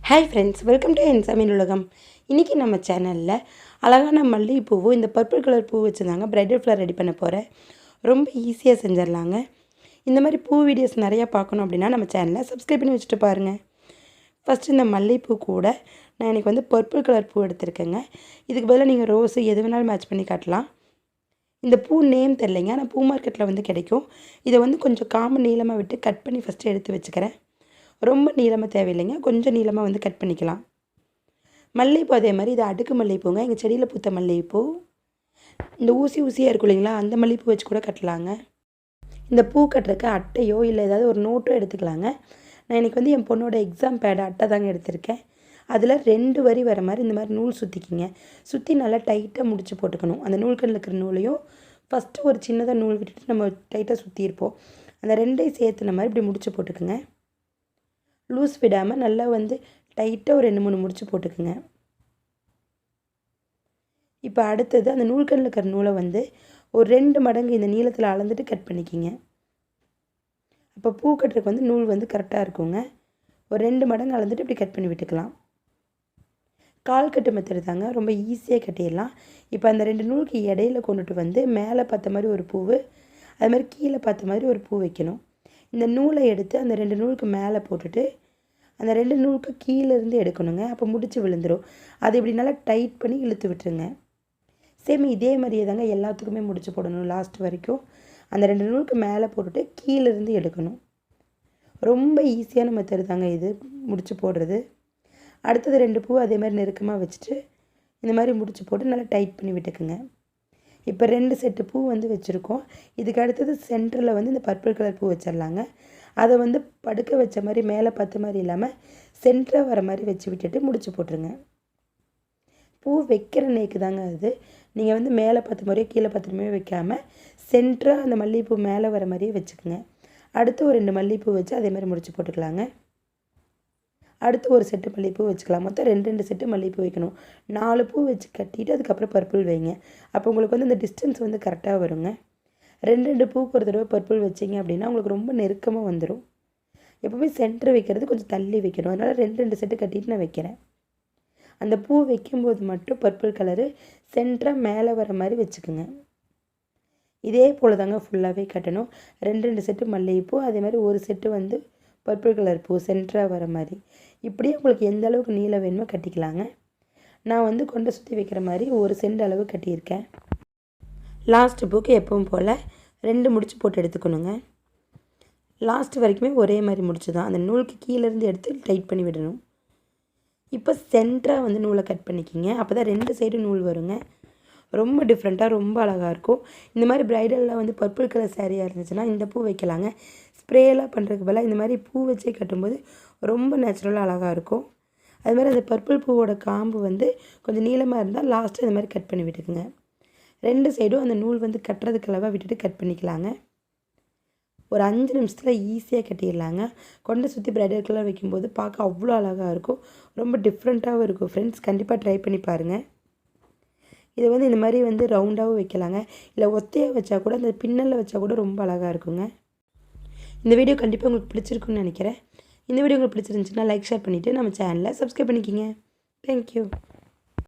Hi friends, welcome to என் சமையல் உலகம். இன்றைக்கி நம்ம சேனலில் அழகான மல்லிகைப்பூவும் இந்த பர்பிள் கலர் பூ வச்சுருந்தாங்க ப்ரைடல் ஃப்ளவர் ரெடி பண்ண போகிறேன். ரொம்ப ஈஸியாக செஞ்சிடலாங்க. இந்த மாதிரி பூ வீடியோஸ் நிறையா பார்க்கணும் அப்படின்னா நம்ம சேனலை சப்ஸ்கிரைப் பண்ணி வச்சுட்டு பாருங்கள். ஃபஸ்ட்டு இந்த மல்லிகைப்பூ கூட நான் இன்றைக்கி பர்பிள் கலர் பூ எடுத்திருக்கேங்க. இதுக்கு பதிலாக நீங்கள் ரோஸு எது வேணாலும் மேட்ச் பண்ணி காட்டலாம். இந்த பூ நேம் தெரிலைங்க, ஆனால் பூ மார்க்கெட்டில் கிடைக்கும். இதை கொஞ்சம் காம்பு நீளமாக விட்டு கட் பண்ணி ஃபஸ்ட்டு எடுத்து வச்சுக்கிறேன். ரொம்ப நீளமாக தேவையில்லைங்க, கொஞ்சம் நீளமாக கட் பண்ணிக்கலாம். மல்லிகைப்பூ அதே மாதிரி இது அடுக்கு மல்லிகைப்பூங்க. எங்கள் செடியில் பூத்த மல்லிகைப்பூ. இந்த ஊசியாக இருக்கும் இல்லைங்களா, அந்த மல்லிகைப்பூ வச்சு கூட கட்டலாங்க. இந்த பூ கட்டுறதுக்கு அட்டையோ இல்லை ஏதாவது ஒரு நோட்டோ எடுத்துக்கலாங்க. நான் இன்றைக்கி என் பொண்ணோட எக்ஸாம் பேட் அட்டை தாங்க எடுத்திருக்கேன். அதில் 2 வரி வர மாதிரி இந்த மாதிரி நூல் சுற்றிக்கிங்க. சுற்றி நல்லா டைட்டாக முடிச்சு போட்டுக்கணும். அந்த நூல்கண்ணில் இருக்கிற நூலையும் ஃபஸ்ட்டு ஒரு சின்னதாக நூல் விட்டுட்டு நம்ம டைட்டாக சுற்றியிருப்போம். அந்த 2ஐயும் சேர்த்துன மாதிரி இப்படி முடிச்சு போட்டுக்குங்க. லூஸ் விடாமல் நல்லா டைட்டாக ஒரு 2-3 முடிச்சு போட்டுக்குங்க. இப்போ அடுத்தது அந்த நூல்கண்ணில் இருக்கிற நூலை ஒரு 2 மடங்கு இந்த நீளத்தில் அளந்துட்டு கட் பண்ணிக்கிங்க. அப்போ பூ கட்டுறதுக்கு நூல் கரெக்டாக இருக்குங்க. ஒரு 2 மடங்கு அளந்துட்டு இப்படி கட் பண்ணி விட்டுக்கலாம். கால் கட்டு மெத்தடு தாங்க, ரொம்ப ஈஸியாக கட்டிடலாம். இப்போ அந்த 2 நூலுக்கு இடையில கொண்டுட்டு மேலே பார்த்த மாதிரி ஒரு பூவு, அது மாதிரி கீழே பார்த்த மாதிரி ஒரு பூ வைக்கணும். இந்த நூலை எடுத்து அந்த 2 நூலுக்கு மேலே போட்டுட்டு அந்த 2 நூலுக்கு கீழேருந்து எடுக்கணுங்க. அப்போ முடிச்சு விழுந்துடும். அது இப்படி நல்லா டைட் பண்ணி இழுத்து விட்டுருங்க. சேம் இதே மாதிரியே தாங்க எல்லாத்துக்குமே முடிச்சு போடணும். லாஸ்ட் வரைக்கும் அந்த 2 நூலுக்கு மேலே போட்டுட்டு கீழேருந்து எடுக்கணும். ரொம்ப ஈஸியான மெத்தடு தாங்க இது முடிச்சு போடுறது. அடுத்தது 2 பூ அதே மாதிரி நெருக்கமாக வச்சுட்டு இந்த மாதிரி முடிச்சு போட்டு நல்லா டைட் பண்ணி விட்டுக்குங்க. இப்போ 2 செட்டு பூ வச்சுருக்கோம். இதுக்கு அடுத்தது சென்டரில் இந்த பர்பிள் கலர் பூ வச்சிடலாங்க. அதை படுக்க வச்ச மாதிரி மேலே பார்த்த மாதிரி இல்லாமல் சென்டராக வர மாதிரி வச்சு விட்டுட்டு முடிச்சு போட்டுருங்க. பூ வைக்கிற நேக்கு தாங்க அது. நீங்கள் மேலே பார்த்த மாதிரியோ கீழே பார்த்த மாதிரியோ வைக்காமல் சென்டராக அந்த மல்லிகைப்பூ மேலே வர மாதிரியே வச்சுக்கோங்க. அடுத்து ஒரு 2 மல்லிகைப்பூ வச்சு அதே மாதிரி முடிச்சு போட்டுக்கலாங்க. அடுத்து ஒரு செட்டு மல்லிகைப்பூ வச்சுக்கலாம். மொத்தம் 2 செட்டு மல்லிகைப்பூ வைக்கணும். 4 பூ வச்சு கட்டிட்டு அதுக்கப்புறம் பர்பிள் வைங்க. அப்போ உங்களுக்கு இந்த டிஸ்டன்ஸ் கரெக்டாக வருங்க. 2 பூக்கு ஒரு தடவை பர்பிள் வச்சிங்க அப்படின்னா உங்களுக்கு ரொம்ப நெருக்கமாக வந்துடும். எப்போவுமே சென்டர் வைக்கிறது கொஞ்சம் தள்ளி வைக்கணும். அதனால் 2 செட்டு கட்டிட்டு நான் வைக்கிறேன். அந்த பூ வைக்கும்போது மட்டும் பர்பிள் கலரு சென்டராக மேலே வர மாதிரி வச்சுக்கோங்க. இதே போல் தாங்க ஃபுல்லாகவே கட்டணும். 2 செட்டு மல்லிகைப்பூ அதே மாதிரி ஒரு செட்டு பர்பிள் கலர் பூ சென்டராக வர மாதிரி. இப்படியே உங்களுக்கு எந்த அளவுக்கு நீளம் வேணுமோ கட்டிக்கலாங்க. நான் கொண்டை சுற்றி வைக்கிற மாதிரி 1 சென்ட் அளவு கட்டியிருக்கேன். லாஸ்ட் பூக்கு எப்பவும் போல் 2 முடிச்சு போட்டு எடுத்துக்கணுங்க. லாஸ்ட் வரைக்குமே ஒரே மாதிரி முடிச்சு தான். அந்த நூலுக்கு கீழேருந்து எடுத்து டைட் பண்ணி விடணும். இப்போ சென்டராக நூலை கட் பண்ணிக்கிங்க. அப்போ தான் 2 சைடும் நூல் வருங்க. ரொம்ப டிஃப்ரெண்ட்டாக ரொம்ப அழகாக இருக்கும். இந்த மாதிரி ப்ரைடலில் பர்பிள் கலர் சாரியாக இருந்துச்சுன்னா இந்த பூ வைக்கலாங்க. ஸ்ப்ரேலாம் பண்ணுறதுக்கு பதிலாக இந்த மாதிரி பூ வச்சே கட்டும்போது ரொம்ப நேச்சுரலாக அழகாக இருக்கும். அது மாதிரி அந்த பர்பிள் பூவோட காம்பு கொஞ்சம் நீளமாக இருந்தால் லாஸ்ட்டு இந்த மாதிரி கட் பண்ணி விட்டுக்குங்க. 2 சைடும் அந்த நூல் கட்டுறதுக்கு அளவாக விட்டுட்டு கட் பண்ணிக்கலாங்க. ஒரு 5 நிமிஷத்தில் ஈஸியாக கட்டிடலாங்க. கொண்டை சுற்றி ப்ரைடல் கலர் வைக்கும்போது பார்க்க அவ்வளோ அழகாக இருக்கும். ரொம்ப டிஃப்ரெண்ட்டாகவும் இருக்கும். ஃப்ரெண்ட்ஸ், கண்டிப்பாக ட்ரை பண்ணி பாருங்கள். இதை இந்த மாதிரி ரவுண்டாகவும் வைக்கலாங்க. இல்லை ஒத்தையாக வச்சா கூட அந்த பின்னலில் வச்சா கூட ரொம்ப அழகாக இருக்குங்க. இந்த வீடியோ கண்டிப்பாக உங்களுக்கு பிடிச்சிருக்குன்னு நினைக்கிறேன். இந்த வீடியோ உங்களுக்கு பிடிச்சிருந்துச்சுன்னா லைக் ஷேர் பண்ணிவிட்டு நம்ம சேனலை சப்ஸ்கிரைப் பண்ணிக்கிங்க. தேங்க்யூ.